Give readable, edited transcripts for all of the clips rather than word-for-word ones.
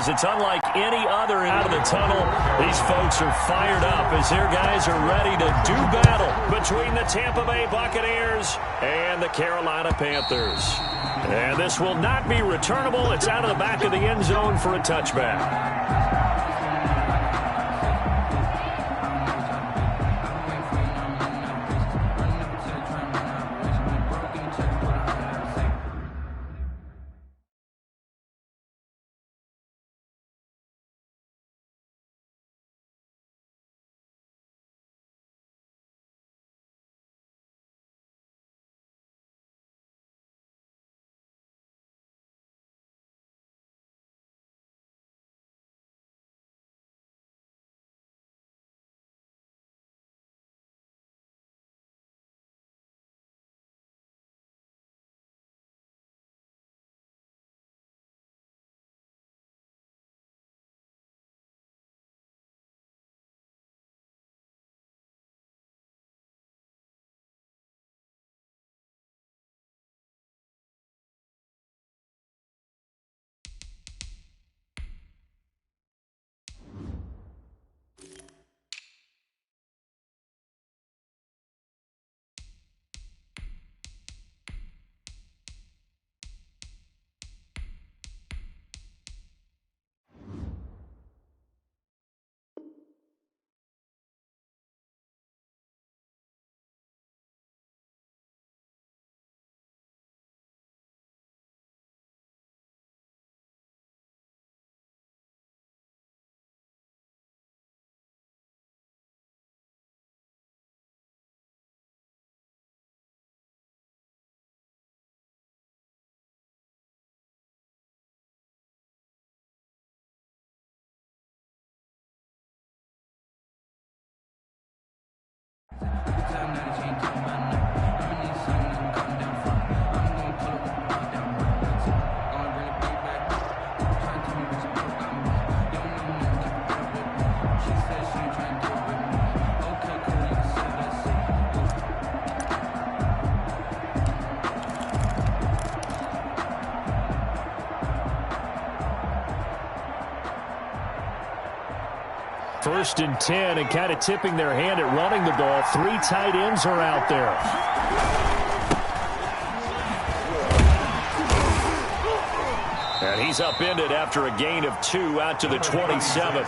because it's unlike any other out of the tunnel. These folks are fired up as their guys are ready to do battle between the Tampa Bay Buccaneers and the Carolina Panthers. And this will not be returnable. It's out of the back of the end zone for a touchback. First and 10, and kind of tipping their hand at running the ball. 3 tight ends are out there. And he's upended after a gain of 2 out to the 27th.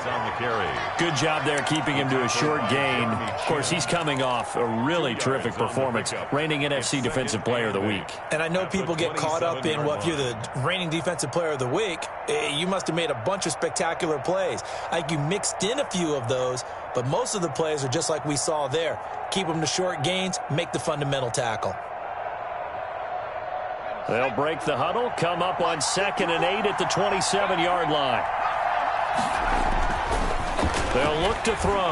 Good job there keeping him to a short gain. Of course, he's coming off a really terrific performance, reigning NFC Defensive Player of the Week. And I know people get caught up in, well, if you're the reigning Defensive Player of the Week, you must have made a bunch of spectacular plays. I think you mixed in a few of those, but most of the plays are just like we saw there. Keep them to short gains, make the fundamental tackle. They'll break the huddle, come up on 2nd and 8 at the 27-yard line. They'll look to throw.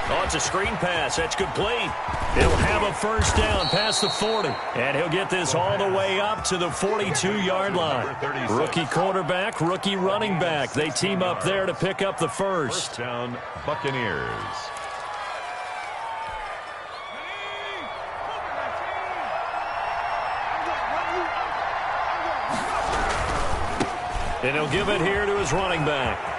Oh, it's a screen pass. That's complete. He'll have a first down past the 40. And he'll get this all the way up to the 42-yard line. Rookie quarterback, rookie running back. They team up there to pick up the first. First down, Buccaneers. And he'll give it here to his running back.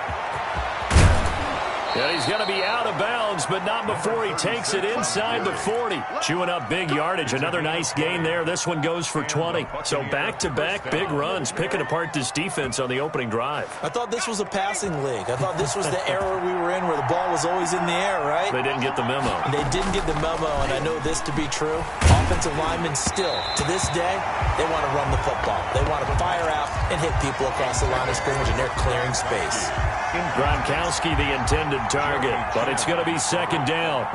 And he's going to be out of bounds, but not before he takes it inside the 40. Chewing up big yardage. Another nice gain there. This one goes for 20. So back-to-back big runs, picking apart this defense on the opening drive. I thought this was a passing league. I thought this was the era we were in where the ball was always in the air, right? They didn't get the memo. They didn't get the memo, and I know this to be true. Offensive linemen still, to this day, they want to run the football. They want to fire out and hit people across the line of scrimmage, and they're clearing space. Gronkowski the intended target, but it's going to be 2nd down.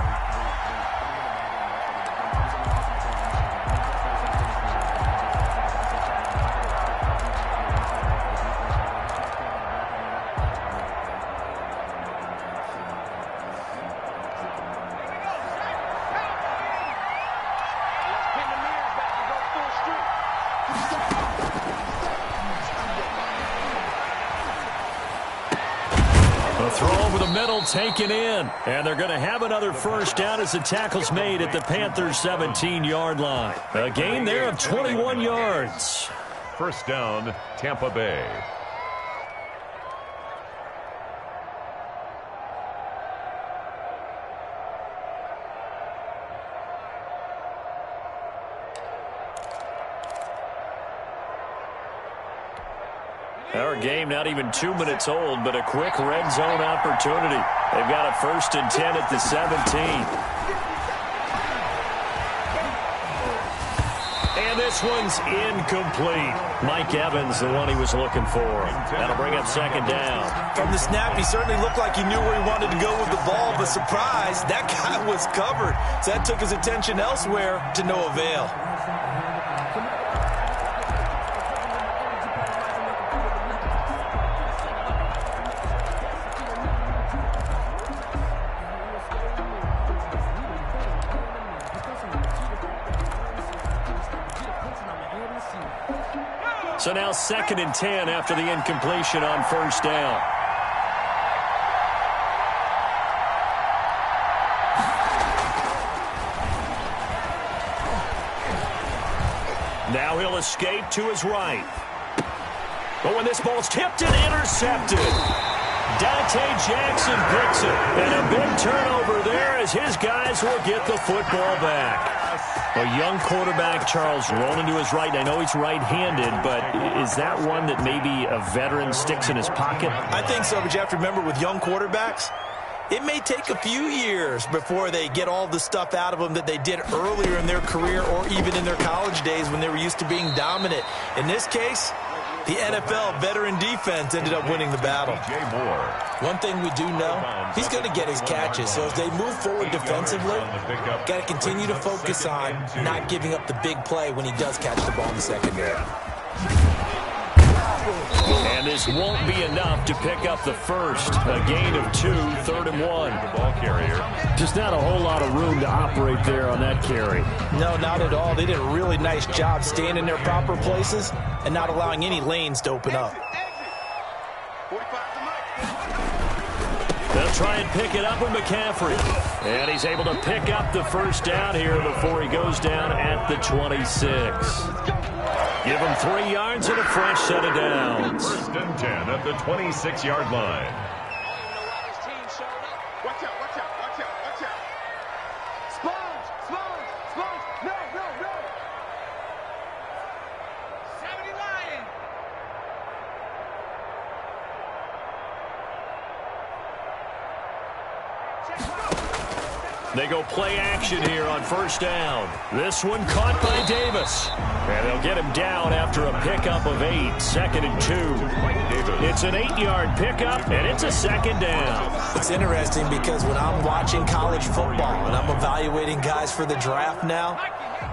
Taken in, and they're going to have another first down as the tackle's made at the Panthers' 17-yard line. A gain there of 21 yards. First down, Tampa Bay. Our game not even 2 minutes old, but a quick red zone opportunity. They've got a 1st and 10 at the 17. And this one's incomplete. Mike Evans, the one he was looking for. That'll bring up 2nd down. From the snap, he certainly looked like he knew where he wanted to go with the ball, but surprise, that guy was covered. So that took his attention elsewhere to no avail. So now 2nd and 10 after the incompletion on 1st down. Now he'll escape to his right. But when this ball's tipped and intercepted, Dante Jackson picks it. And a big turnover there as his guys will get the football back. A young quarterback, Charles, rolling to his right. I know he's right-handed, but is that one that maybe a veteran sticks in his pocket? I think so, but you have to remember with young quarterbacks, it may take a few years before they get all the stuff out of them that they did earlier in their career or even in their college days when they were used to being dominant. In this case, the NFL veteran defense ended up winning the battle. One thing we do know, he's going to get his catches. So as they move forward defensively, got to continue to focus on not giving up the big play when he does catch the ball in the secondary. And this won't be enough to pick up the first. A gain of 2, 3rd and 1. The ball carrier. Just not a whole lot of room to operate there on that carry. No, not at all. They did a really nice job staying in their proper places and not allowing any lanes to open up. They'll try and pick it up with McCaffrey. And he's able to pick up the 1st down here before he goes down at the 26. Give him 3 yards and a fresh set of downs. 1st and 10 at the 26-yard line. Watch out, watch out, watch out, watch out. Sponge, sponge, sponge. No, no, no. 70 Lion. They go play action here on 1st down. This one caught by Davis. And they'll get him down after a pickup of 8. 2nd and 2. It's an 8-yard pickup, and it's a 2nd down. It's interesting because when I'm watching college football and I'm evaluating guys for the draft now,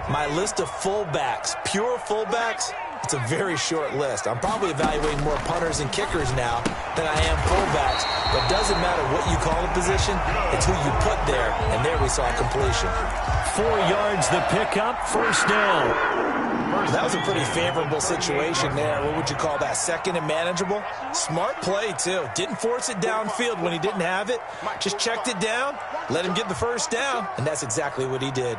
my list of fullbacks, pure fullbacks, it's a very short list. I'm probably evaluating more punters and kickers now than I am fullbacks. But it doesn't matter what you call a position, it's who you put there. And there we saw completion. 4 yards the pickup, 1st down. That was a pretty favorable situation there. What would you call that? 2nd and manageable? Smart play, too. Didn't force it downfield when he didn't have it. Just checked it down, let him get the 1st down, and that's exactly what he did.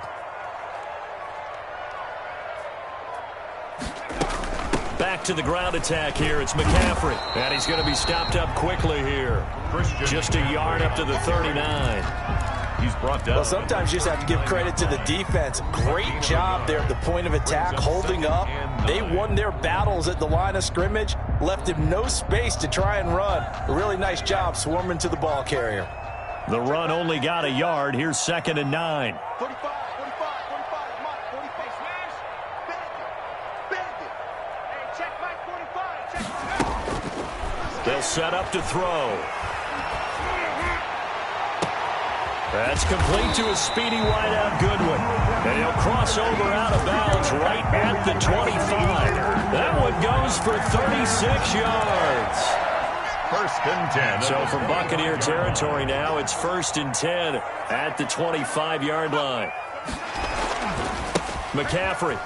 Back to the ground attack here. It's McCaffrey. And he's going to be stopped up quickly here. Just a yard up to the 39. He's brought down. Well, sometimes you just have to give credit to the defense. Great job there at the point of attack, holding up. They won their battles at the line of scrimmage, left him no space to try and run. A really nice job swarming to the ball carrier. The run only got a yard. Here's 2nd and 9. 45, 45, 45, come on, 45. Smash, bend it. Hey, check Mike 45, check Mike. They'll set up to throw. That's complete to a speedy wideout Goodwin. And he'll cross over out of bounds right at the 25. That one goes for 36 yards. 1st and 10. So from Buccaneer territory now, it's 1st and 10 at the 25-yard line. McCaffrey.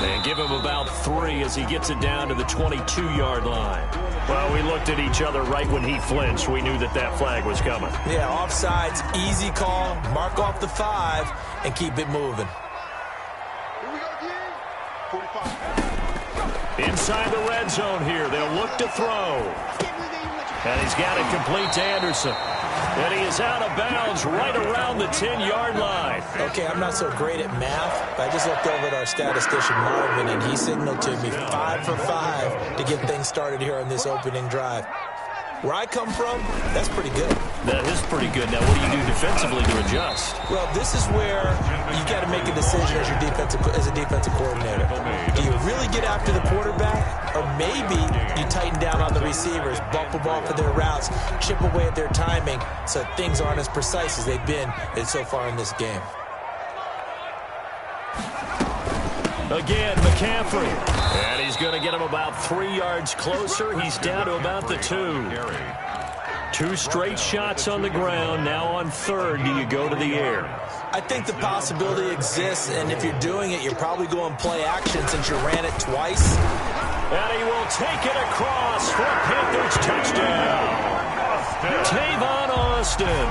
They give him about 3 as he gets it down to the 22-yard line. Well, we looked at each other right when he flinched. We knew that that flag was coming. Yeah, offsides, easy call. Mark off the 5 and keep it moving. Here we go again. 45. Inside the red zone here. They'll look to throw. Can't believe they even let you And he's got it complete to Anderson. And he is out of bounds right around the 10-yard line. Okay, I'm not so great at math, but I just looked over at our statistician, Marvin, and he signaled to me 5 for 5 to get things started here on this opening drive. Where I come from, that's pretty good. That is pretty good. Now, what do you do defensively to adjust? Well, this is where you got to make a decision as a defensive coordinator. Do you really get after the quarterback, or maybe you tighten down on the receivers, bump them off of their routes, chip away at their timing, so things aren't as precise as they've been so far in this game. Again, McCaffrey. And he's going to get him about 3 yards closer. He's down to about the 2. 2 straight shots on the ground. Now on third, do you go to the air? I think the possibility exists, and if you're doing it, you're probably going play action since you ran it twice. And he will take it across for a Panthers touchdown. Tavon Austin.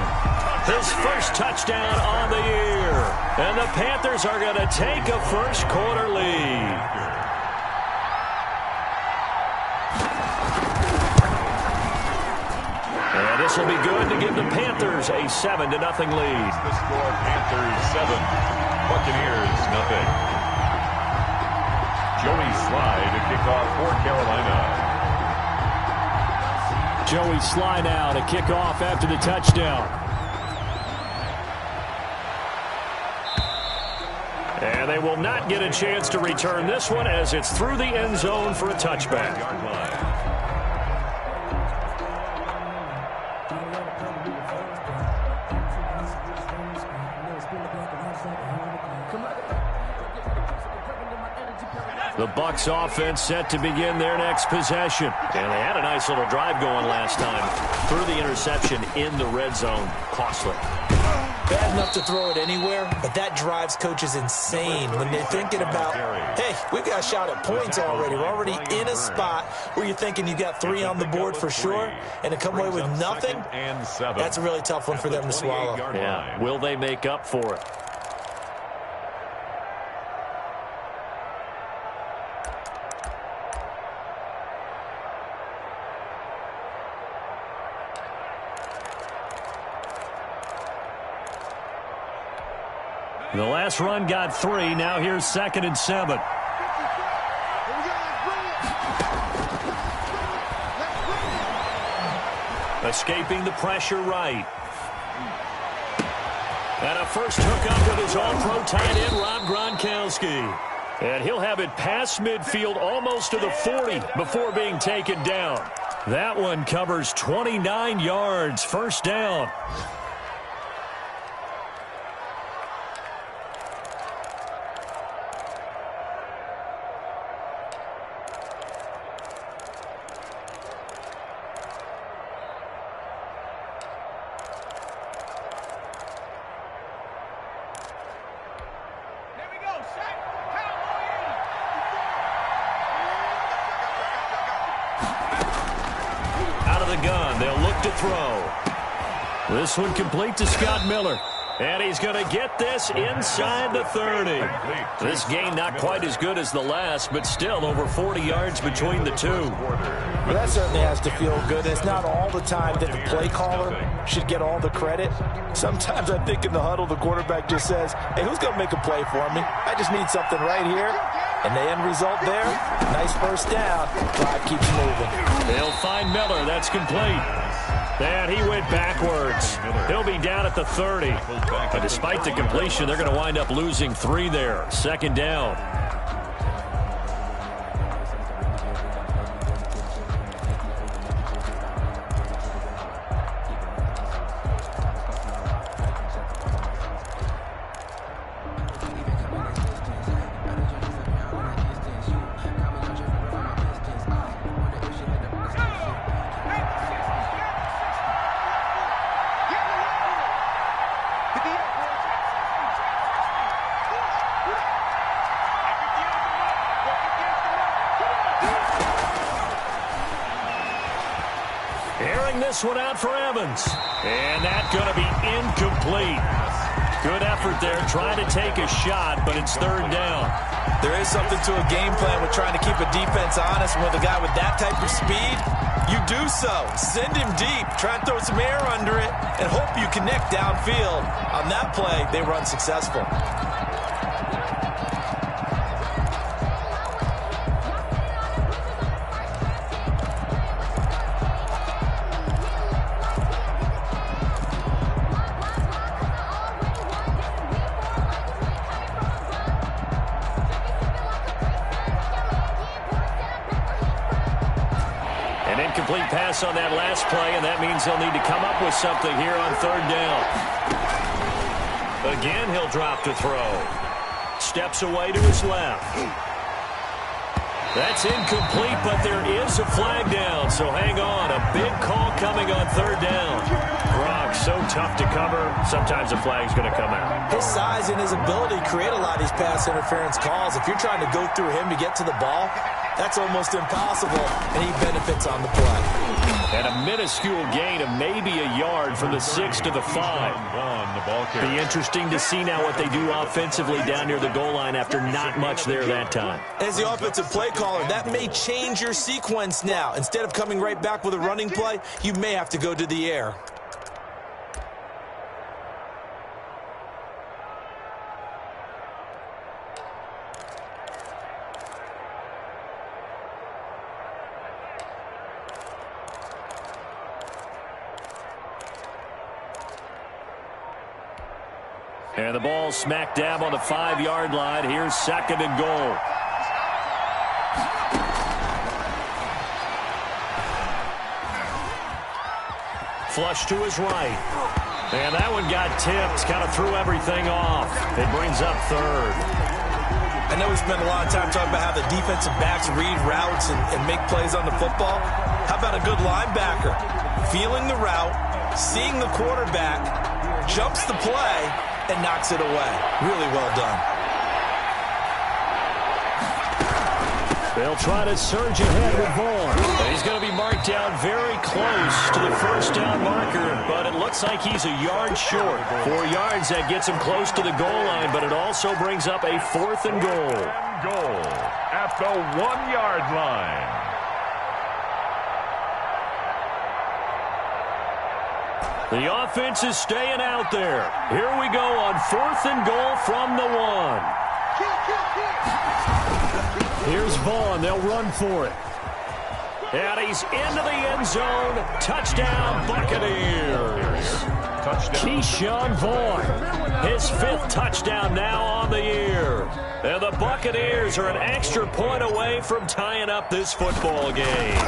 His first touchdown on the year. And the Panthers are going to take a first quarter lead. And this will be good to give the Panthers a 7-0 lead. The score, Panthers 7, Buccaneers 0. Joey Slye to kick off for Carolina. Joey Slye now to kick off after the touchdown. And they will not get a chance to return this one as it's through the end zone for a touchback. The Bucs offense set to begin their next possession. And they had a nice little drive going last time. Through the interception in the red zone. Costly. Bad enough to throw it anywhere, but that drives coaches insane when they're thinking about, hey, we've got a shot at points already. We're already in a spot where you're thinking you got 3 on the board for sure, and to come away with nothing, that's a really tough one for them to swallow. Yeah, will they make up for it? The last run got 3. Now here's 2nd and 7. Escaping the pressure right. And a first hookup with his all-pro tight end, Rob Gronkowski. And he'll have it past midfield almost to the 40 before being taken down. That one covers 29 yards. First down. This one complete to Scott Miller. And he's going to get this inside the 30. This game not quite as good as the last, but still over 40 yards between the two. Well, that certainly has to feel good. It's not all the time that the play caller should get all the credit. Sometimes I think in the huddle, the quarterback just says, hey, who's going to make a play for me? I just need something right here. And the end result there, nice first down. Drive keeps moving. They'll find Miller. That's complete. And he went backwards. He'll be down at the 30. But despite the completion, they're going to wind up losing 3 there. 2nd down. This one out for Evans. And that's going to be incomplete. Good effort there, trying to take a shot, but it's 3rd down. There is something to a game plan with trying to keep a defense honest. With a guy with that type of speed, You do so. Send him deep. Try and throw some air under it and hope you connect downfield. On that play, they were unsuccessful. Incomplete pass on that last play, and that means they'll need to come up with something here on third down. Again, he'll drop to throw. Steps away to his left. That's incomplete, but there is a flag down, so hang on. A big call coming on third down. Gronk, so tough to cover. Sometimes a flag's going to come out. His size and his ability create a lot of these pass interference calls. If you're trying to go through him to get to the ball, that's almost impossible, and he benefits on the play. And a minuscule gain of maybe a yard from the 6 to the 5. Be interesting to see now what they do offensively down near the goal line after not much there that time. As the offensive play caller, that may change your sequence now. Instead of coming right back with a running play, you may have to go to the air. And the ball smack dab on the 5-yard line. Here's second and goal. Flush to his right. And that one got tipped. Kind of threw everything off. It brings up third. I know we spent a lot of time talking about how the defensive backs read routes and make plays on the football. How about a good linebacker? Feeling the route, seeing the quarterback, jumps the play, and knocks it away. Really well done. They'll try to surge ahead with Vaughn. He's going to be marked down very close to the first down marker, but it looks like he's a yard short. 4 yards, that gets him close to the goal line, but it also brings up a 4th and goal. Goal at the 1-yard line. The offense is staying out there. Here we go on 4th and goal from the 1. Here's Vaughn. They'll run for it. And he's into the end zone. Touchdown, Buccaneers. Keyshawn Vaughn. His 5th touchdown now on the year. And the Buccaneers are an extra point away from tying up this football game.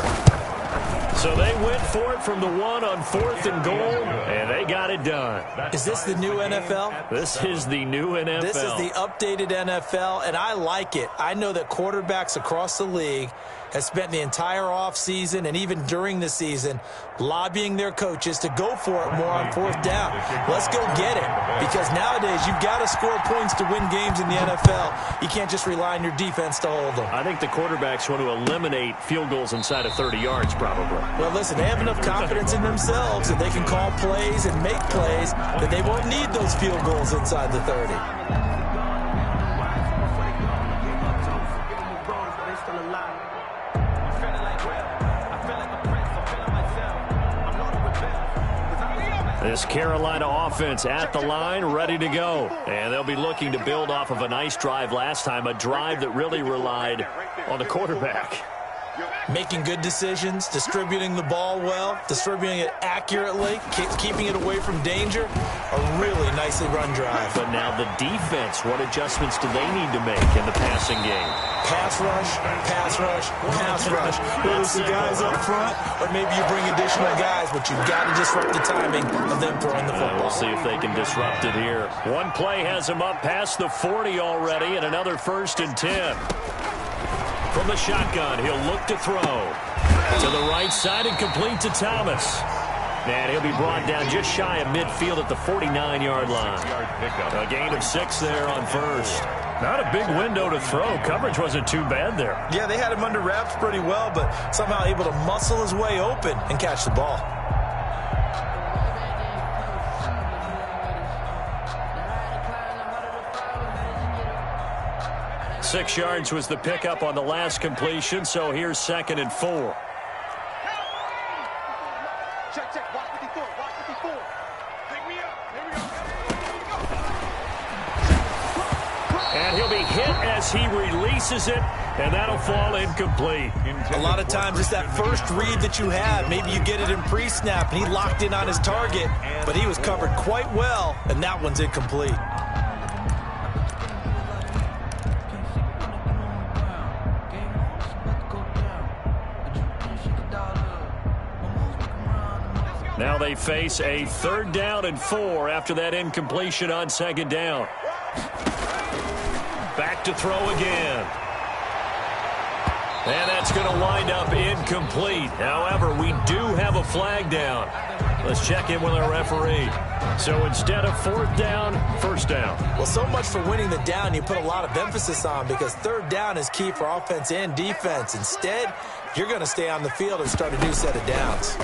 So they went for it from the 1 on 4th and goal, and they got it done. Is this the new NFL? This is the new NFL. This is the updated NFL, and I like it. I know that quarterbacks across the league have spent the entire offseason and even during the season lobbying their coaches to go for it more on 4th down. Let's go get it, because nowadays you've got to score points to win games in the NFL. You can't just rely on your defense to hold them. I think the quarterbacks want to eliminate field goals inside of 30 yards probably. Well, listen, they have enough confidence in themselves that they can call plays and make plays that they won't need those field goals inside the 30. This Carolina offense at the line, ready to go. And they'll be looking to build off of a nice drive last time, a drive that really relied on the quarterback. Making good decisions, distributing the ball well, distributing it accurately, keeping it away from danger. A really nicely run drive. But now the defense, what adjustments do they need to make in the passing game? Pass rush, pass rush, pass rush. Whether it's the guys up front or maybe you bring additional guys, but you've got to disrupt the timing of them throwing the football. We'll see if they can disrupt it here. One play has them up past the 40 already, and another 1st and 10. From the shotgun, he'll look to throw. To the right side and complete to Thomas. And he'll be brought down just shy of midfield at the 49-yard line. A gain of 6 there on 1st. Not a big window to throw. Coverage wasn't too bad there. Yeah, they had him under wraps pretty well, but somehow able to muscle his way open and catch the ball. Six yards was the pickup on the last completion, so here's 2nd and 4. Check, check. Watch 54. Watch 54. Pick me up. Here we go. And he'll be hit as he releases it, and that'll fall incomplete. A lot of times it's that first read that you have. Maybe you get it in pre-snap, and he locked in on his target, but he was covered quite well, and that one's incomplete. Now they face a 3rd down and 4 after that incompletion on 2nd down. Back to throw again. And that's going to wind up incomplete. However, we do have a flag down. Let's check in with our referee. So instead of 4th down, 1st down. Well, so much for winning the down you put a lot of emphasis on, because 3rd down is key for offense and defense. Instead, you're going to stay on the field and start a new set of downs.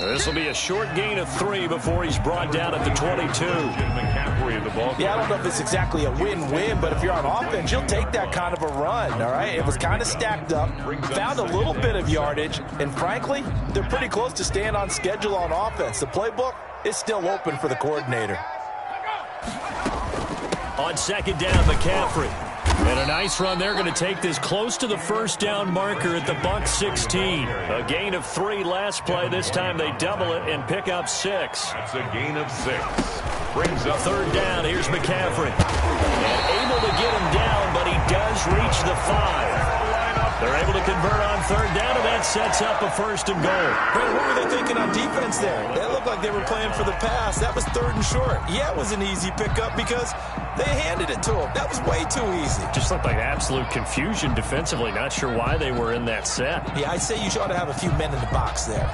This will be a short gain of 3 before he's brought down at the 22. Yeah, I don't know if it's exactly a win-win, but if you're on offense, you'll take that kind of a run, all right? It was kind of stacked up, found a little bit of yardage, and frankly, they're pretty close to staying on schedule on offense. The playbook is still open for the coordinator. On 2nd down, McCaffrey. And a nice run. They're going to take this close to the 1st down marker at the Bucs 16. A gain of 3 last play. This time they double it and pick up 6. That's a gain of 6. Brings up 3rd down. Here's McCaffrey. And able to get him down, but he does reach the 5. They're able to convert on 3rd down, and that sets up a 1st and goal. Brandon, what were they thinking on defense there? That looked like they were playing for the pass. That was 3rd and short. Yeah, it was an easy pickup because they handed it to him. That was way too easy. Just looked like absolute confusion defensively. Not sure why they were in that set. Yeah, I'd say you ought to have a few men in the box there.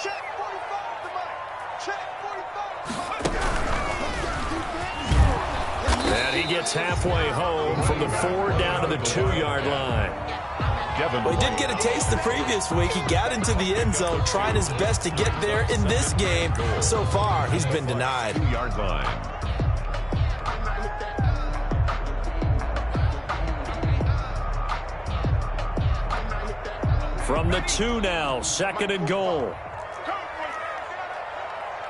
Check 45 to Mike. Check 45 to Mike. And he gets halfway home from the 4 down to the 2-yard line. Well, he did get a taste the previous week. He got into the end zone, trying his best to get there in this game. So far, he's been denied. 2-yard line. From the 2 now, 2nd and goal.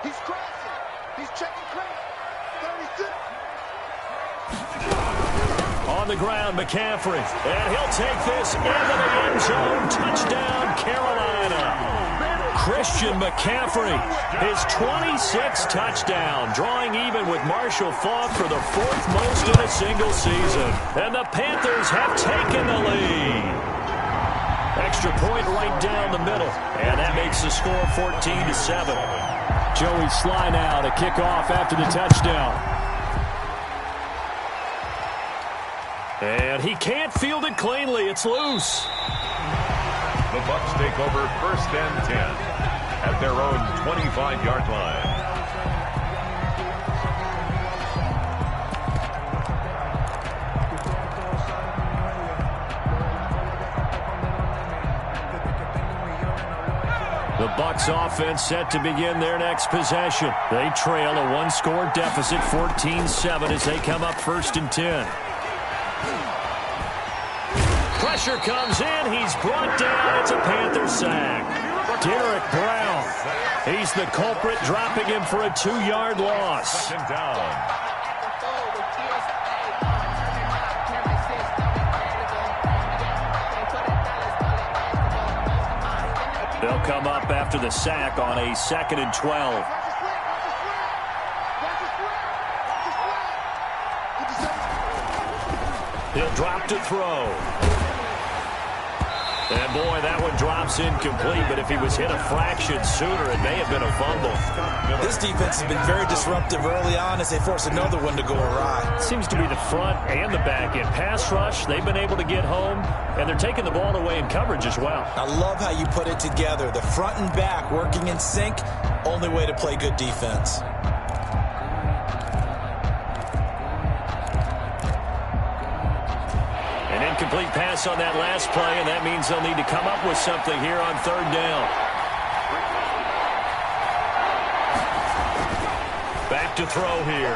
He's crossing. He's checking crack. 36. On the ground, McCaffrey. And he'll take this into the end zone. Touchdown, Carolina. Christian McCaffrey, his 26th touchdown, drawing even with Marshall Faulk for the 4th most in a single season. And the Panthers have taken the lead. Extra point right down the middle. And that makes the score 14-7. Joey Sly now to kick off after the touchdown. And he can't field it cleanly. It's loose. The Bucs take over 1st and 10 at their own 25-yard line. The Bucs offense set to begin their next possession. They trail a 1-score deficit, 14-7, as they come up 1st and 10. Pressure comes in. He's brought down. It's a Panther sack. Derek Brown. He's the culprit, dropping him for a 2-yard loss. 2nd down. They'll come up after the sack on a 2nd and 12. He'll drop to throw. And boy, that one drops incomplete, but if he was hit a fraction sooner, it may have been a fumble. This defense has been very disruptive early on as they force another one to go awry. Seems to be the front and the back end. Pass rush, they've been able to get home, and they're taking the ball away in coverage as well. I love how you put it together. The front and back working in sync, only way to play good defense. An incomplete pass on that last play, and that means they'll need to come up with something here on 3rd down. Back to throw here.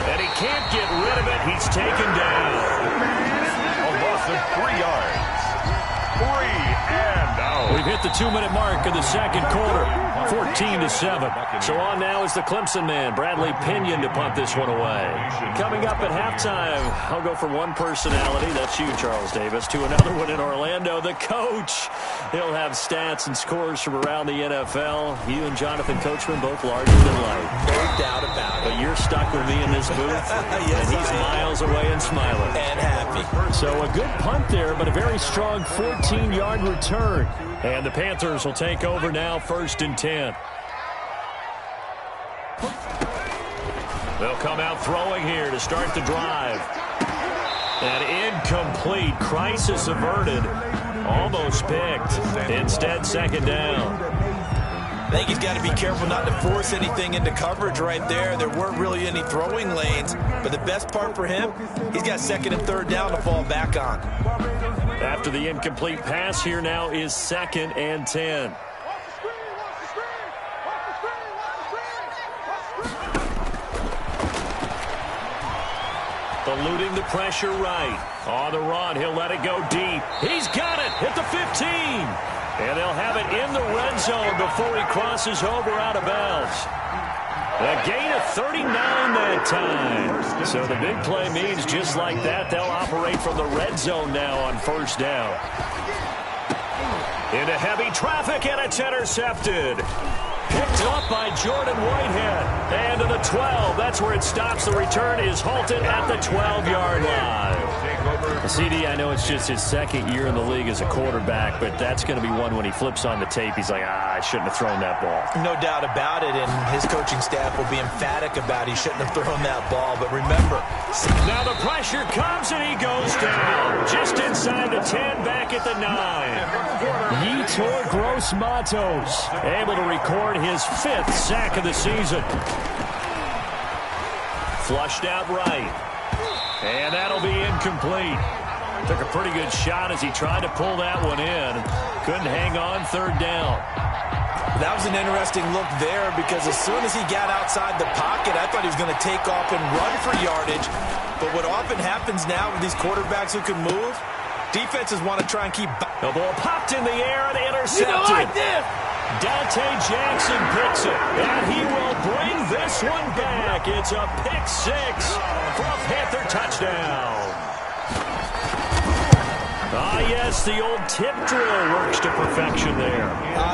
And he can't get rid of it. He's taken down. A loss of 3 yards. 3 and out. We've hit the 2-minute mark of the second quarter. 14-7. So on now is the Clemson man, Bradley Pinion, to punt this one away. Coming up at halftime, I'll go from one personality, that's you, Charles Davis, to another one in Orlando, the coach. He'll have stats and scores from around the NFL. You and Jonathan Coachman both larger than life. No doubt about it. But you're stuck with me in this booth, Yes, and he's miles away and smiling. And happy. So a good punt there, but a very strong 14-yard return. And the Panthers will take over now, 1st and 10. They'll come out throwing here to start the drive. And incomplete. Crisis averted. Almost picked. Instead, 2nd down. I think he's got to be careful not to force anything into coverage right there. There weren't really any throwing lanes. But the best part for him, he's got 2nd and 3rd down to fall back on. After the incomplete pass, here now is 2nd and 10. Eluding the pressure right. On the run, he'll let it go deep. He's got it at the 15. And they'll have it in the red zone before he crosses over out of bounds. A gain of 39 that time. So the big play means just like that, they'll operate from the red zone now on 1st down. Into heavy traffic, and it's intercepted. Picked up by Jordan Whitehead. And to the 12. That's where it stops. The return is halted at the 12-yard line. CD, I know it's just his 2nd year in the league as a quarterback, but that's going to be one when he flips on the tape. He's like, I shouldn't have thrown that ball. No doubt about it, and his coaching staff will be emphatic about he shouldn't have thrown that ball. But remember, now the pressure comes, and he goes down. Just inside the 10, back at the 9. Yetur Gross-Matos able to record his 5th sack of the season. Flushed out right. And that'll be incomplete. Took a pretty good shot as he tried to pull that one in. Couldn't hang on, 3rd down. That was an interesting look there because as soon as he got outside the pocket, I thought he was going to take off and run for yardage. But what often happens now with these quarterbacks who can move, defenses want to try and keep... The ball popped in the air and intercepted. You know, like this. Dante Jackson picks it, and he will bring this one back. It's a pick 6 for a Panther touchdown. Ah, yes, the old tip drill works to perfection there.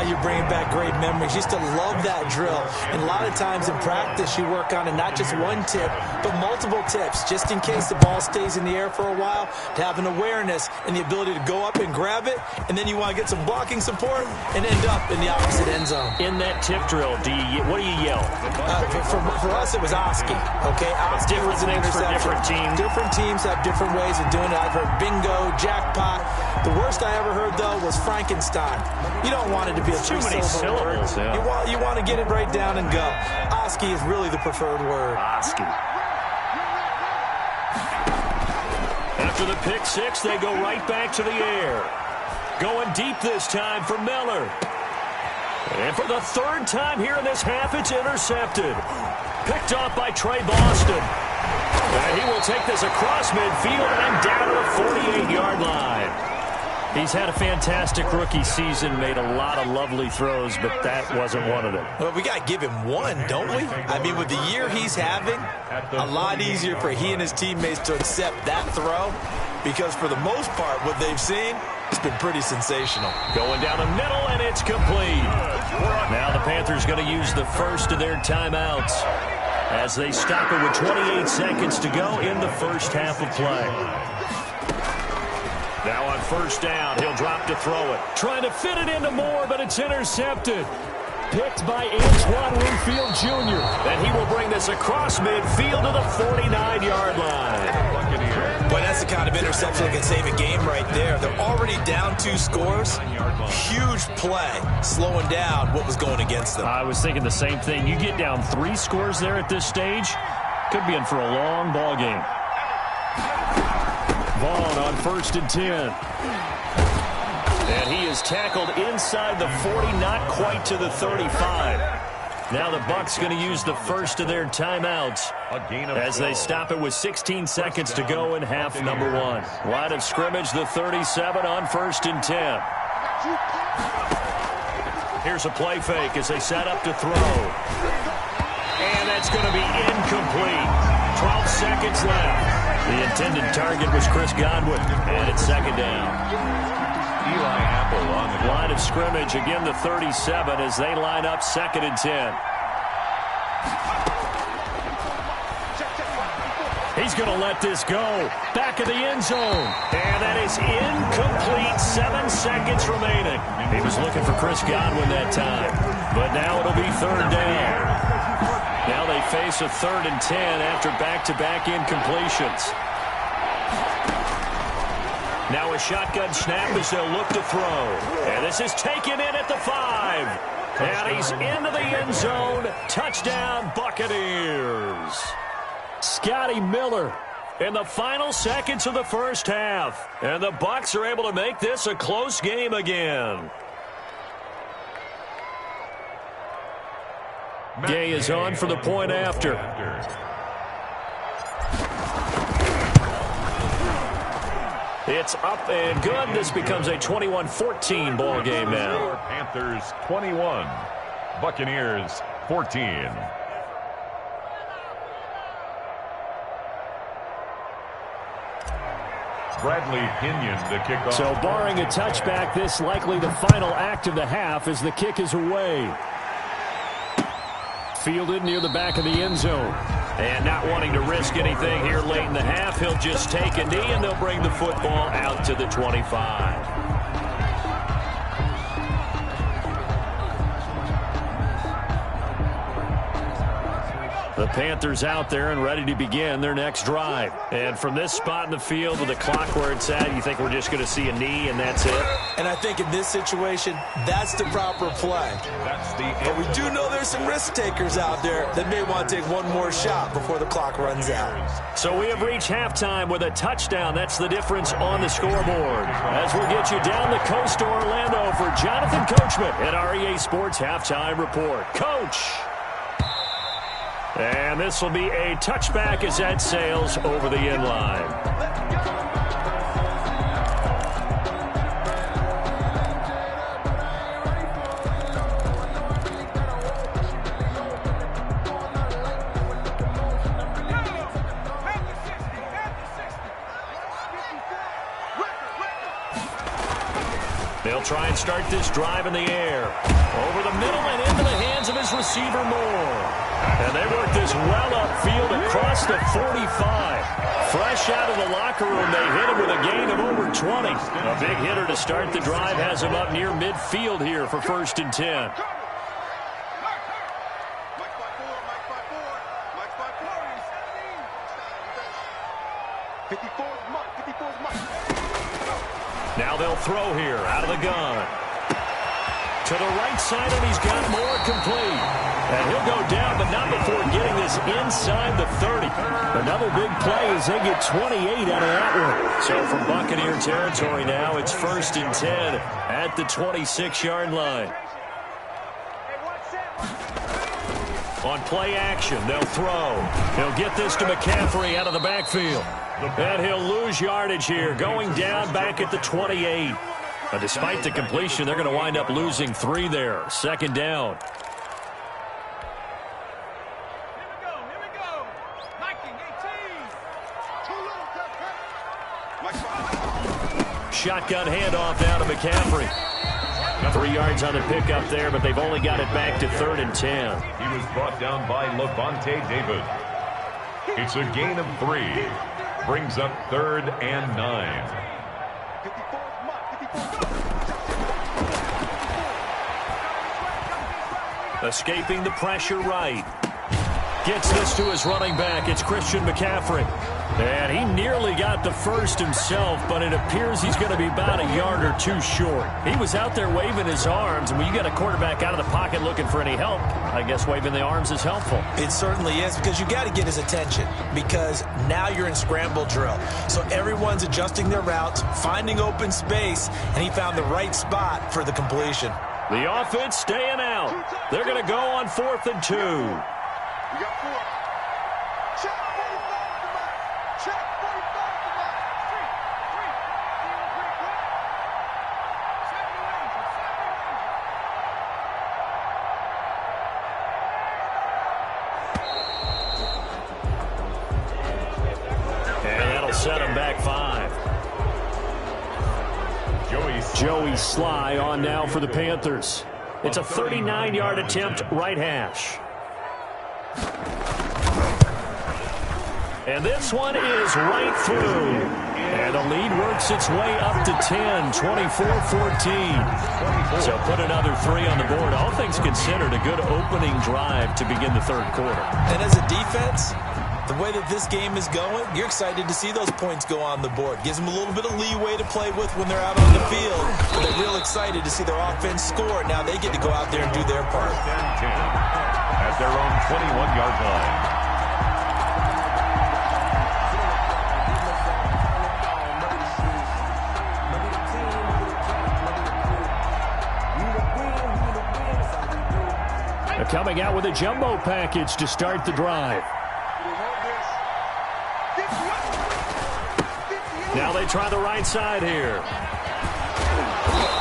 You're bringing back great memories. Used to love that drill. And a lot of times in practice, you work on it, not just one tip, but multiple tips, just in case the ball stays in the air for a while, to have an awareness and the ability to go up and grab it, and then you want to get some blocking support and end up in the opposite end zone. In that tip drill, what do you yell? For us, it was Oski. Okay, Oski was an interception. Different teams. Different teams have different ways of doing it. I've heard bingo, jackpot. The worst I ever heard, though, was Frankenstein. You don't want it to be a too many syllables. Yeah. You want to get it right down and go. Oski is really the preferred word. Oski. After the pick 6, they go right back to the air. Going deep this time for Miller. And for the 3rd time here in this half, it's intercepted. Picked off by Trey Boston. And he will take this across midfield and down to the 48-yard line. He's had a fantastic rookie season, made a lot of lovely throws, but that wasn't one of them. Well, we got to give him one, don't we? I mean, with the year he's having, a lot easier for he and his teammates to accept that throw because for the most part, what they've seen, it's been pretty sensational. Going down the middle, and it's complete. Now the Panthers going to use the first of their timeouts as they stop it with 28 seconds to go in the first half of play. Now on 1st down, he'll drop to throw it. Trying to fit it into Moore, but it's intercepted. Picked by Antoine Winfield Jr. And he will bring this across midfield to the 49-yard line. Boy, that's the kind of interception that can save a game right there. They're already down 2 scores. Huge play, slowing down what was going against them. I was thinking the same thing. You get down 3 scores there at this stage, could be in for a long ball game. Vaughn on 1st and 10. And he is tackled inside the 40, not quite to the 35. Now the Bucs going to use the first of their timeouts as they stop it with 16 seconds to go in half number 1. Line of scrimmage, the 37 on 1st and 10. Here's a play fake as they set up to throw. And that's going to be incomplete. 12 seconds left. The intended target was Chris Godwin, and it's 2nd down. Eli Apple on the line of scrimmage, again the 37 as they line up 2nd and 10. He's going to let this go. Back of the end zone. And that is incomplete. 7 seconds remaining. He was looking for Chris Godwin that time. But now it'll be 3rd down. Now they face a 3rd and 10 after back-to-back incompletions. Now a shotgun snap as they'll look to throw. And this is taken in at the 5. And he's into the end zone. Touchdown, Buccaneers. Scotty Miller in the final seconds of the first half. And the Bucs are able to make this a close game again. Gay is on for the point after. It's up and good. This becomes a 21-14 ball game now. Panthers 21, Buccaneers 14. Bradley Pinion to kick off. So barring a touchback, this likely the final act of the half as the kick is away. Fielded near the back of the end zone. And not wanting to risk anything here late in the half, he'll just take a knee and they'll bring the football out to the 25. The Panthers out there and ready to begin their next drive. And from this spot in the field with the clock where it's at, you think we're just going to see a knee and that's it? And I think in this situation, that's the proper play. But we do know there's some risk takers out there that may want to take one more shot before the clock runs out. So we have reached halftime with a touchdown. That's the difference on the scoreboard. As we'll get you down the coast to Orlando for Jonathan Coachman at our EA Sports Halftime Report. Coach! And this will be a touchback as that sails over the end line. They'll try and start this drive in the air. Over the middle and into the hands of his receiver, Moore. And they work this well upfield across the 45. Fresh out of the locker room, they hit him with a gain of over 20. A big hitter to start the drive has him up near midfield here for 1st and 10. Now they'll throw here out of the gun. To the right side, and he's got Moore complete. And he'll go down, but not before getting this inside the 30. Another big play as they get 28 out of that one. So from Buccaneer territory now, it's 1st and 10 at the 26-yard line. On play action, they'll throw. He'll get this to McCaffrey out of the backfield. And he'll lose yardage here, going down back at the 28. But despite the completion, they're going to wind up losing 3 there. 2nd down. Shotgun handoff now to McCaffrey. 3 yards on the pickup there, but they've only got it back to 3rd and 10. He was brought down by Levante David. It's a gain of 3. Brings up 3rd and 9. Escaping the pressure right. Gets this to his running back. It's Christian McCaffrey. And he nearly got the first himself, but it appears he's going to be about a yard or 2 short. He was out there waving his arms, and when you get a quarterback out of the pocket looking for any help, I guess waving the arms is helpful. It certainly is, because you got to get his attention, because now you're in scramble drill. So everyone's adjusting their routes, finding open space, and he found the right spot for the completion. The offense staying out. They're going to go on 4th and 2. We got 4. Check 45 to Mike. Check 45 to Mike. 3. And that'll set him back 5. Joey Sly on now for the Panthers. It's a 39-yard attempt, right hash. And this one is right through. And the lead works its way up to 10, 24-14. So put another 3 on the board. All things considered, a good opening drive to begin the third quarter. And as a defense, the way that this game is going, you're excited to see those points go on the board. Gives them a little bit of leeway to play with when they're out on the field. But they're real excited to see their offense score. Now they get to go out there and do their part. 10-10 at their own 21-yard line. They're coming out with a jumbo package to start the drive. Now they try the right side here.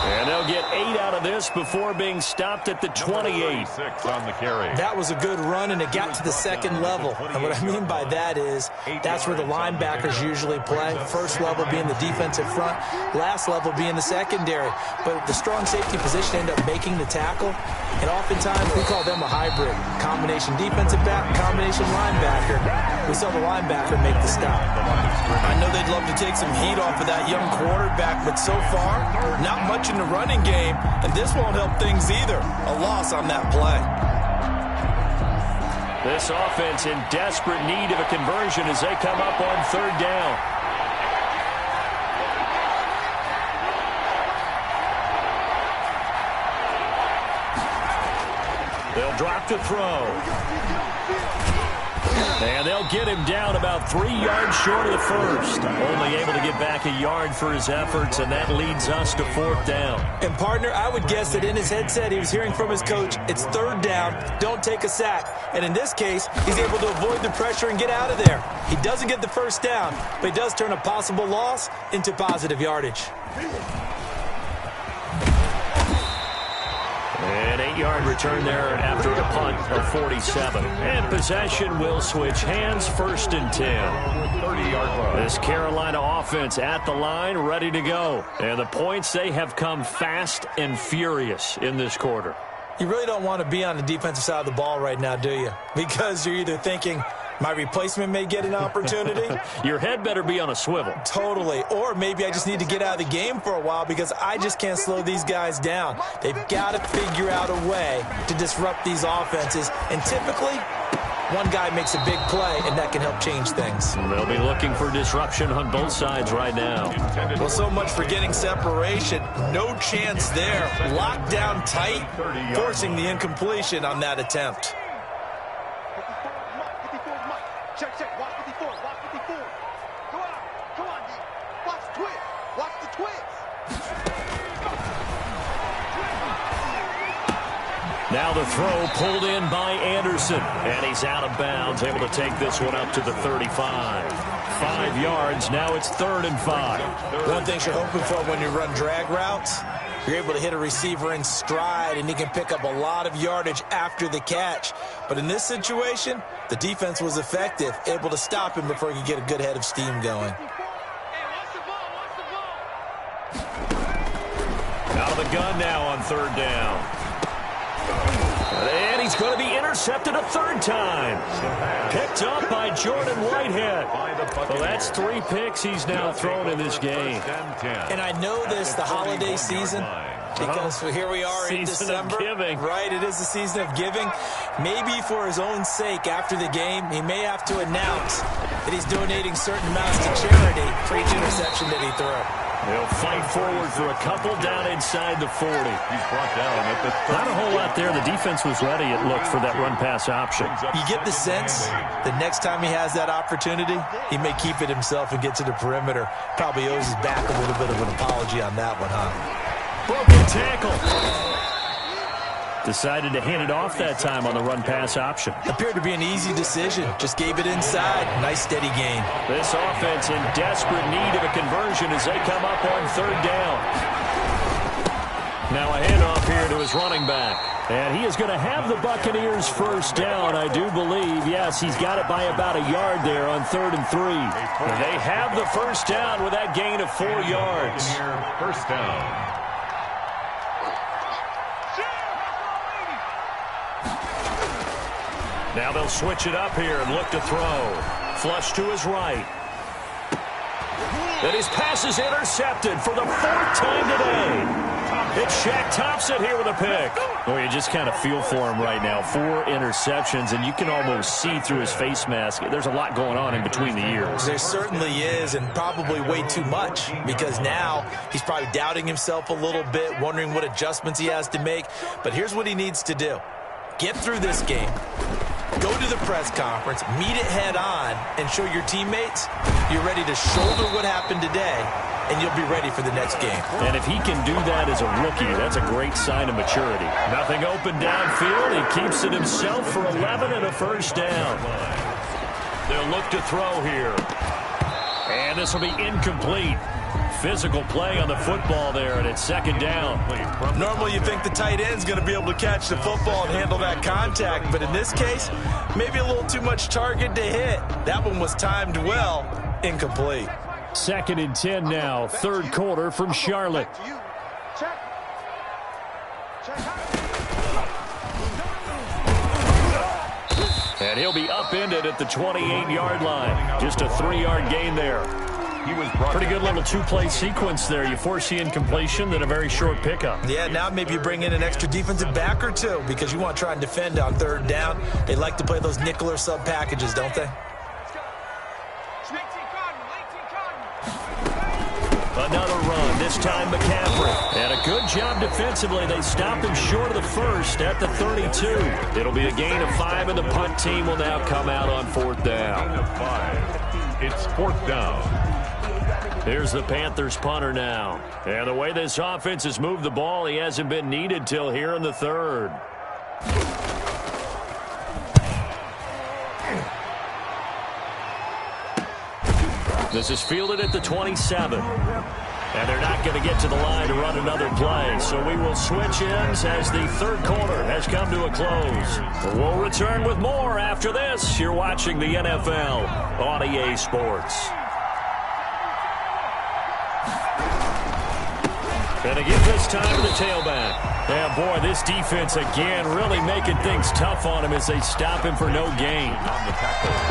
And they'll get 8 out of this before being stopped at the 28. On the carry. That was a good run, and it got to the second level. And what I mean by that is that's where the linebackers usually play. First level being the defensive front, last level being the secondary. But the strong safety position ended up making the tackle. And oftentimes we call them a hybrid. Combination defensive back, combination linebacker. We saw the linebacker make the stop. I know they'd love to take some heat off of that young quarterback, but so far, not much in the running game, and this won't help things either. A loss on that play. This offense in desperate need of a conversion as they come up on 3rd down. They'll drop to throw. And they'll get him down about 3 yards short of the first. Only able to get back a yard for his efforts, and that leads us to 4th down. And, partner, I would guess that in his headset he was hearing from his coach, it's 3rd down, don't take a sack. And in this case, he's able to avoid the pressure and get out of there. He doesn't get the first down, but he does turn a possible loss into positive yardage. An 8-yard return there after a punt of 47. And possession will switch hands, 1st and 10. 30-yard line. This Carolina offense at the line, ready to go. And the points, they have come fast and furious in this quarter. You really don't want to be on the defensive side of the ball right now, do you? Because you're either thinking, my replacement may get an opportunity. Your head better be on a swivel. Totally. Or maybe I just need to get out of the game for a while because I just can't slow these guys down. They've got to figure out a way to disrupt these offenses. And typically, one guy makes a big play, and that can help change things. They'll be looking for disruption on both sides right now. Well, so much for getting separation. No chance there. Locked down tight, forcing the incompletion on that attempt. Check, watch 54, watch 54. Go out, come on, D. Watch the twist, watch the twist. Now the throw pulled in by Anderson, and he's out of bounds, able to take this one up to the 35. 5 yards, now it's 3rd and 5. One thing you're hoping for when you run drag routes, you're able to hit a receiver in stride, and he can pick up a lot of yardage after the catch. But in this situation, the defense was effective, able to stop him before he could get a good head of steam going. Out of the gun now on 3rd down. And he's going to be intercepted a 3rd time. Picked up by Jordan Whitehead. Well, that's 3 picks he's now thrown in this game. And I know this, the holiday season, because here we are in December. Right, it is the season of giving. Maybe for his own sake after the game, he may have to announce that he's donating certain amounts to charity for each interception that he threw. He'll fight forward for a couple down inside the 40. He's brought down at the 30. Not a whole lot there. The defense was ready, it looked, for that run-pass option. You get the sense that next time he has that opportunity, he may keep it himself and get to the perimeter. Probably owes his back a little bit of an apology on that one, huh? Broken tackle. Decided to hand it off that time on the run-pass option. Appeared to be an easy decision. Just gave it inside. Nice steady gain. This offense in desperate need of a conversion as they come up on third down. Now a handoff here to his running back. And he is going to have the Buccaneers first down, I do believe. Yes, he's got it by about a yard there on 3rd and 3. And they have the first down with that gain of 4 yards. First down. Now they'll switch it up here and look to throw. Flush to his right. And his pass is intercepted for the 4th time today. It's Shaq Thompson here with a pick. Well, you just kind of feel for him right now. 4 interceptions, and you can almost see through his face mask. There's a lot going on in between the ears. There certainly is, and probably way too much, because now he's probably doubting himself a little bit, wondering what adjustments he has to make. But here's what he needs to do. Get through this game. Go to the press conference, meet it head on, and show your teammates you're ready to shoulder what happened today, and you'll be ready for the next game. And if he can do that as a rookie, that's a great sign of maturity. Nothing open downfield. He keeps it himself for 11 and a first down. They'll look to throw here. And this will be incomplete. Physical play on the football there, and it's 2nd down. Normally you think the tight end's going to be able to catch the football and handle that contact, but in this case, maybe a little too much target to hit. That one was timed well, incomplete. 2nd and 10 now, 3rd quarter from Charlotte. And he'll be upended at the 28-yard line. Just a 3-yard gain there. Pretty good little 2-play sequence there. You force the incompletion, then a very short pickup. Yeah, now maybe you bring in an extra defensive back or two because you want to try and defend on 3rd down. They like to play those nickel or sub packages, don't they? Another run, this time McCaffrey. And a good job defensively. They stop him short of the first at the 32. It'll be a gain of 5, and the punt team will now come out on 4th down. It's 4th down. Here's the Panthers punter now. And the way this offense has moved the ball, he hasn't been needed till here in the 3rd. This is fielded at the 27. And they're not going to get to the line to run another play. So we will switch ends as the 3rd quarter has come to a close. We'll return with more after this. You're watching the NFL on EA Sports. And again this time to the tailback. Yeah, boy, this defense again really making things tough on him as they stop him for no gain.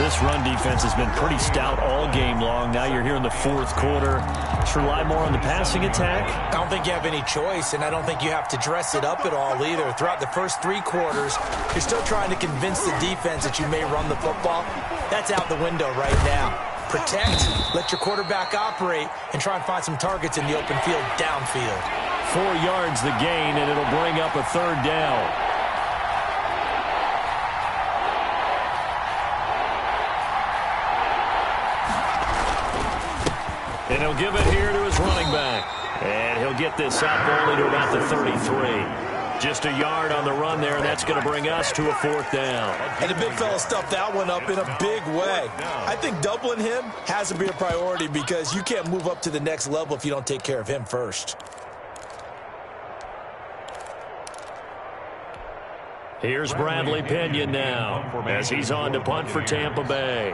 This run defense has been pretty stout all game long. Now you're here in the 4th quarter. Let's rely more on the passing attack. I don't think you have any choice, and I don't think you have to dress it up at all either. Throughout the first 3 quarters, you're still trying to convince the defense that you may run the football. That's out the window right now. Protect, let your quarterback operate, and try and find some targets in the open field downfield. 4 yards the gain, and it'll bring up a 3rd down. And he'll give it here to his running back. And he'll get this up only to about the 33. Just a yard on the run there, and that's going to bring us to a 4th down. And the big fella stuffed that one up in a big way. I think doubling him has to be a priority because you can't move up to the next level if you don't take care of him first. Here's Bradley Pinion now as he's on to punt for Tampa Bay.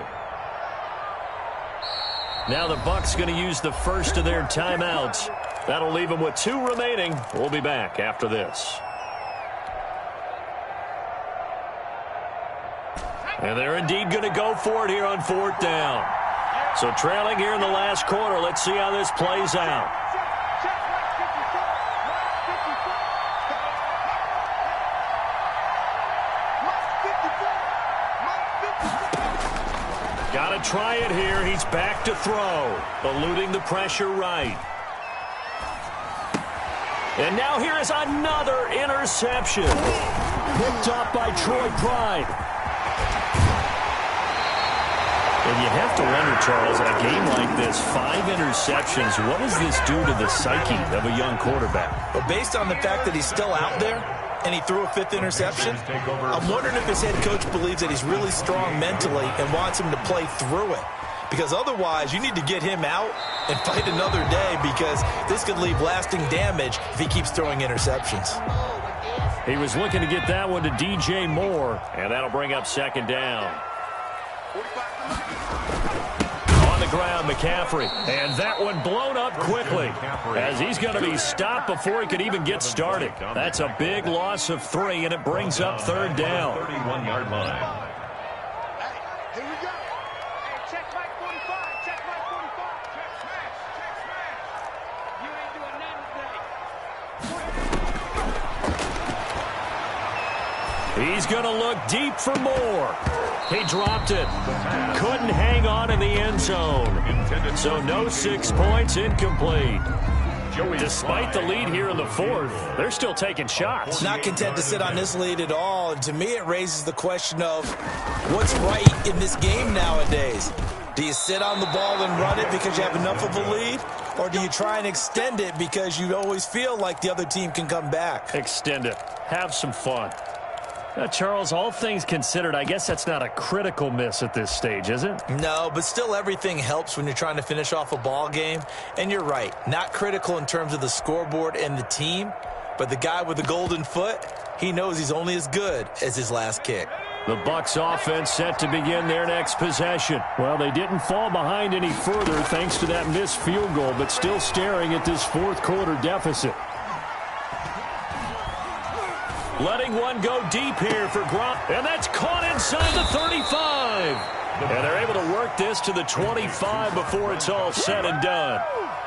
Now the Bucs going to use the first of their timeouts. That'll leave them with 2 remaining. We'll be back after this. And they're indeed going to go for it here on 4th down. So trailing here in the last quarter. Let's see how this plays out. Got to try it here. He's back to throw. Eluding the pressure right. And now here is another interception. Picked up by Troy Pride. And you have to wonder, Charles, in a game like this, 5 interceptions, what does this do to the psyche of a young quarterback? But based on the fact that he's still out there, and he threw a 5th interception. I'm wondering if his head coach believes that he's really strong mentally and wants him to play through it. Because otherwise, you need to get him out and fight another day, because this could leave lasting damage if he keeps throwing interceptions. He was looking to get that one to DJ Moore, and that'll bring up 2nd down. On the ground, McCaffrey. And that one blown up quickly, as he's going to be stopped before he could even get started. That's a big loss of 3, and it brings up 3rd down. 31-yard line. Here we go. Hey, check Mike 45. Check Mike 45. Check smash. Check smash. You ain't doing nothing today. He's going to look deep for Moore. He dropped it. Couldn't hang on in the end zone. So no 6 points, incomplete. Despite the lead here in the 4th, they're still taking shots. Not content to sit on this lead at all. And to me, it raises the question of what's right in this game nowadays. Do you sit on the ball and run it because you have enough of a lead? Or do you try and extend it because you always feel like the other team can come back? Extend it. Have some fun. Charles, all things considered, I guess that's not a critical miss at this stage, is it? No, but still everything helps when you're trying to finish off a ball game. And you're right, not critical in terms of the scoreboard and the team, but the guy with the golden foot, he knows he's only as good as his last kick. The Bucs offense set to begin their next possession. Well, they didn't fall behind any further thanks to that missed field goal, but still staring at this 4th quarter deficit. Letting one go deep here for Gronk. And that's caught inside the 35. And they're able to work this to the 25 before it's all said and done.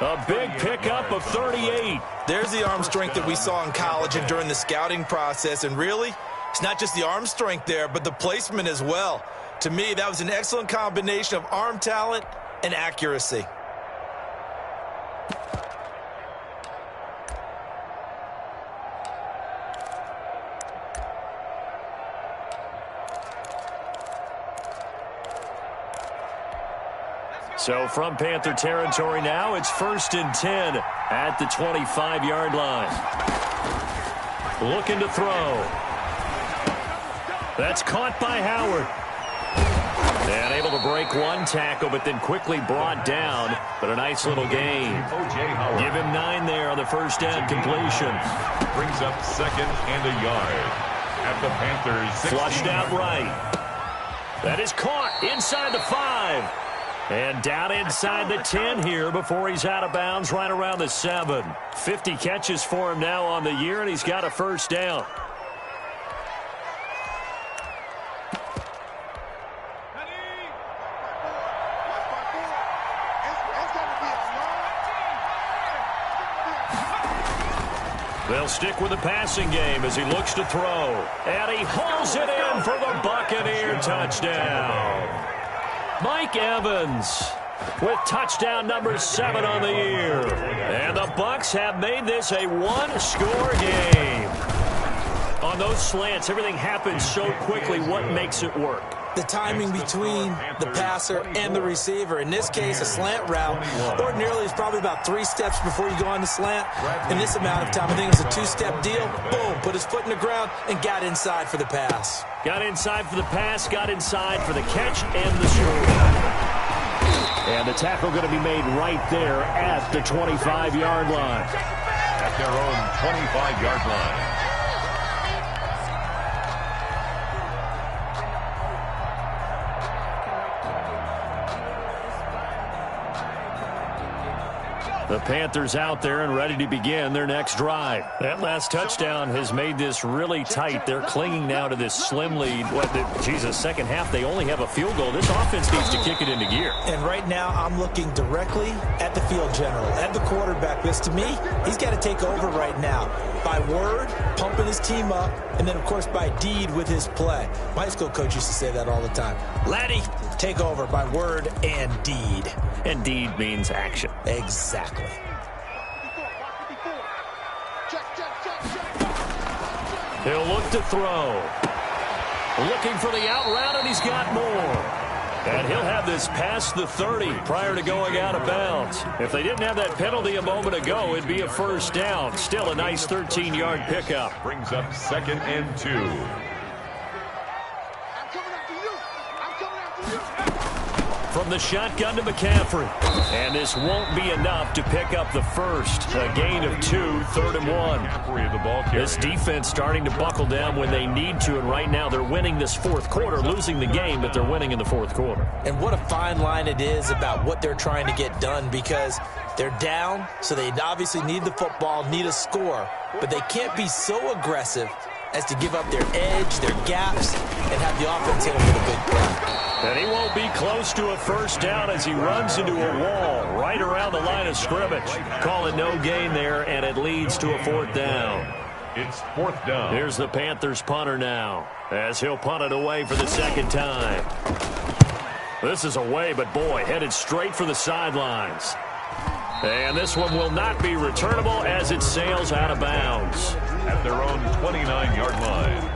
A big pickup of 38. There's the arm strength that we saw in college and during the scouting process. And really, it's not just the arm strength there, but the placement as well. To me, that was an excellent combination of arm talent and accuracy. So from Panther territory now, it's 1st and 10 at the 25-yard line. Looking to throw. That's caught by Howard. And able to break one tackle, but then quickly brought down. But a nice little gain. Give him 9 there on the first down completion. Brings up 2nd and a yard at the Panthers. Flushed out right. That is caught inside the 5. And down inside the 10 here before he's out of bounds right around the 7. 50 catches for him now on the year, and he's got a first down. They'll stick with the passing game as he looks to throw. And he hauls it in for the Buccaneer touchdown. Mike Evans with touchdown number 7 on the year. And the Bucs have made this a 1-score game. On those slants, everything happens so quickly. What makes it work? The timing between the passer and the receiver. In this case, a slant route ordinarily is probably about 3 steps before you go on the slant. In this amount of time, I think it was a 2-step deal. Boom, put his foot in the ground and got inside for the pass. Got inside for the pass, got inside for the catch and the score. And the tackle going to be made right there at the 25-yard line. At their own 25-yard line. The Panthers out there and ready to begin their next drive. That last touchdown has made this really tight. They're clinging now to this slim lead. Second half, they only have a field goal. This offense needs to kick it into gear. And right now, I'm looking directly at the field general, at the quarterback. Because to me, he's got to take over right now. By word, pumping his team up, and then, of course, by deed with his play. My high school coach used to say that all the time. Laddie, take over by word and deed. And deed means action. Exactly. He'll look to throw. Looking for the out route, and he's got more. And he'll have this past the 30 prior to going out of bounds. If they didn't have that penalty a moment ago, it'd be a first down. Still a nice 13-yard pickup. Brings up 2nd and 2. I'm coming after you. I'm coming after you. From the shotgun to McCaffrey. And this won't be enough to pick up the first. A gain of 2, 3rd and 1. This defense starting to buckle down when they need to, and right now they're winning this fourth quarter, losing the game, but they're winning in the fourth quarter. And what a fine line it is about what they're trying to get done, because they're down, so they obviously need the football, need a score, but they can't be so aggressive as to give up their edge, their gaps, and have the offense hit them with a big play. And he won't be close to a first down as he runs into a wall right around the line of scrimmage. Call it no gain there, and it leads to a 4th down. It's 4th down. Here's the Panthers punter now, as he'll punt it away for the 2nd time. This is away, but boy, headed straight for the sidelines. And this one will not be returnable as it sails out of bounds. At their own 29-yard line.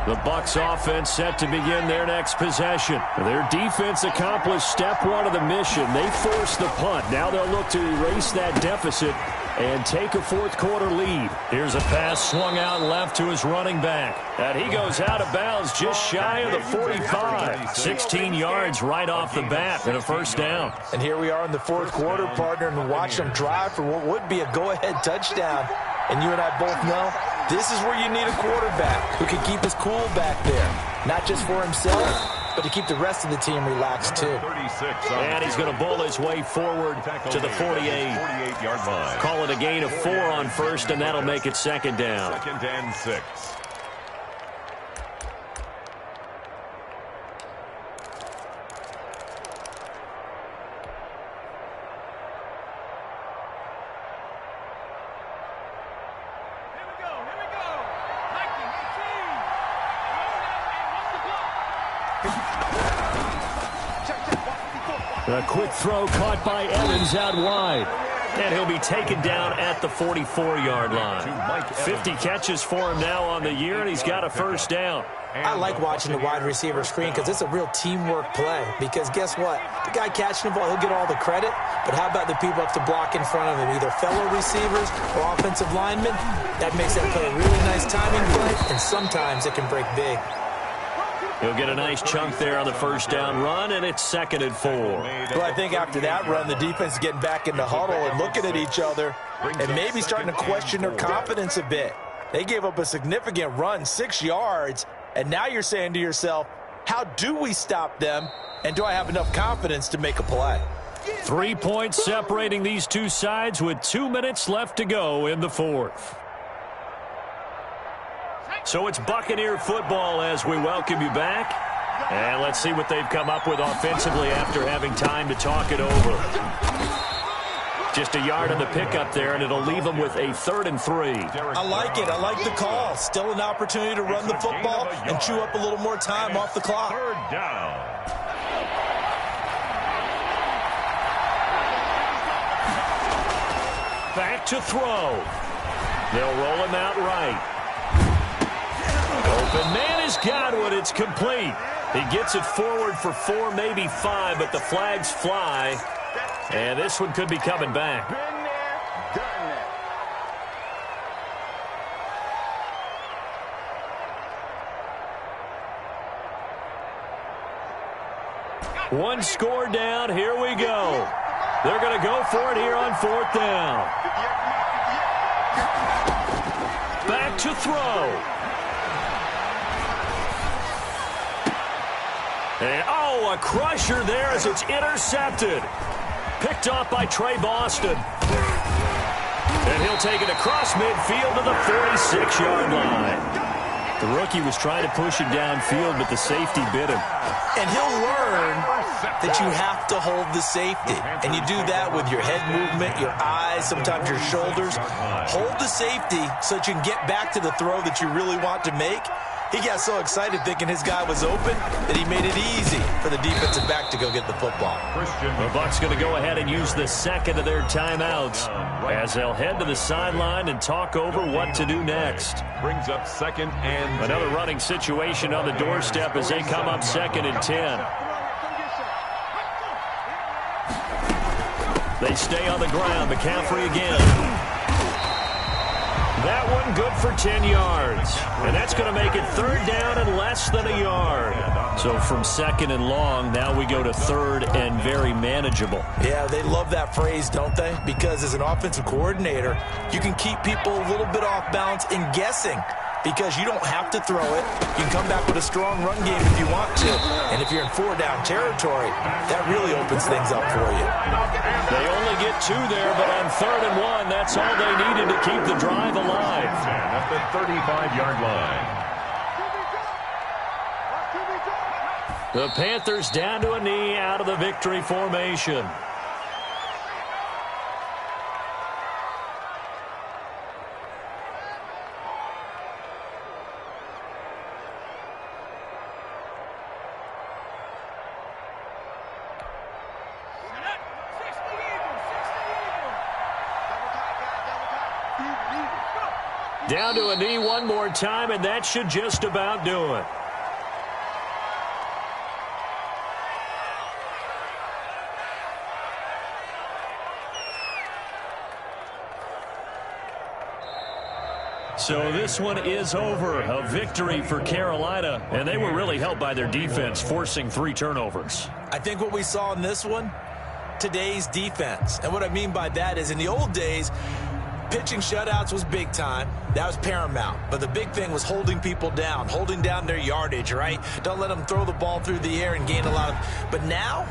The Bucs offense set to begin their next possession. Their defense accomplished step 1 of the mission. They forced the punt. Now they'll look to erase that deficit and take a fourth quarter lead. Here's a pass swung out left to his running back. And he goes out of bounds just shy of the 45. 16 yards right off the bat and a first down. And here we are in the fourth quarter, partner, and watch them drive for what would be a go-ahead touchdown. And you and I both know this is where you need a quarterback who can keep his cool back there. Not just for himself, but to keep the rest of the team relaxed too. And he's going to bowl his way forward to the 48-yard line. Call it a gain of 4 on first, and that'll make it 2nd down. 2nd and 6. A quick throw caught by Evans out wide. And he'll be taken down at the 44-yard line. 50 catches for him now on the year, and he's got a first down. I like watching the wide receiver screen because it's a real teamwork play. Because guess what? The guy catching the ball, he'll get all the credit. But how about the people up to block in front of him, either fellow receivers or offensive linemen? That makes that play a really nice timing play, and sometimes it can break big. He'll get a nice chunk there on the first down run, and it's 2nd and 4. Well, I think after that run, the defense is getting back in the huddle and looking at each other and maybe starting to question their confidence a bit. They gave up a significant run, 6 yards, and now you're saying to yourself, how do we stop them, and do I have enough confidence to make a play? 3 points separating these two sides with 2 minutes left to go in the fourth. So it's Buccaneer football as we welcome you back. And let's see what they've come up with offensively after having time to talk it over. Just a yard on the pickup there, and it'll leave them with a 3rd and 3. I like it. I like the call. Still an opportunity to run the football and chew up a little more time off the clock. 3rd down. Back to throw. They'll roll him out right. Open man has got one. It's complete. He gets it forward for 4, maybe 5, but the flags fly. And this one could be coming back. Been there, done that. One score down. Here we go. They're going to go for it here on 4th down. Back to throw. And, oh, a crusher there as it's intercepted. Picked off by Trey Boston. And he'll take it across midfield to the 46-yard line. The rookie was trying to push it downfield, but the safety bit him. And he'll learn that you have to hold the safety. And you do that with your head movement, your eyes, sometimes your shoulders. Hold the safety so that you can get back to the throw that you really want to make. He got so excited thinking his guy was open that he made it easy for the defensive back to go get the football. The Bucs going to go ahead and use the second of their timeouts as they'll head to the sideline and talk over what to do next. Brings up 2nd and 10. Another running situation on the doorstep as they come up 2nd and 10. They stay on the ground. McCaffrey again. That one good for 10 yards. And that's going to make it 3rd down and less than a yard. So from 2nd and long, now we go to 3rd and very manageable. Yeah, they love that phrase, don't they? Because as an offensive coordinator, you can keep people a little bit off balance and guessing. Because you don't have to throw it. You can come back with a strong run game if you want to. And if you're in 4-down territory, that really opens things up for you. They only get 2 there, but on 3rd and 1, that's all they needed to keep the drive alive. At the 35-yard line. The Panthers down to a knee out of the victory formation. Down to a knee one more time, and that should just about do it. So this one is over. A victory for Carolina, and they were really helped by their defense, forcing 3 turnovers. I think what we saw in this one, today's defense. And what I mean by that is in the old days, pitching shutouts was big time. That was paramount. But the big thing was holding people down, holding down their yardage, right? Don't let them throw the ball through the air and gain a lot of... But now,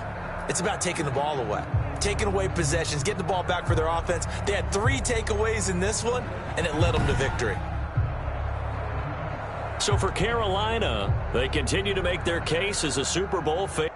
it's about taking the ball away. Taking away possessions, getting the ball back for their offense. They had 3 takeaways in this one, and it led them to victory. So for Carolina, they continue to make their case as a Super Bowl favorite.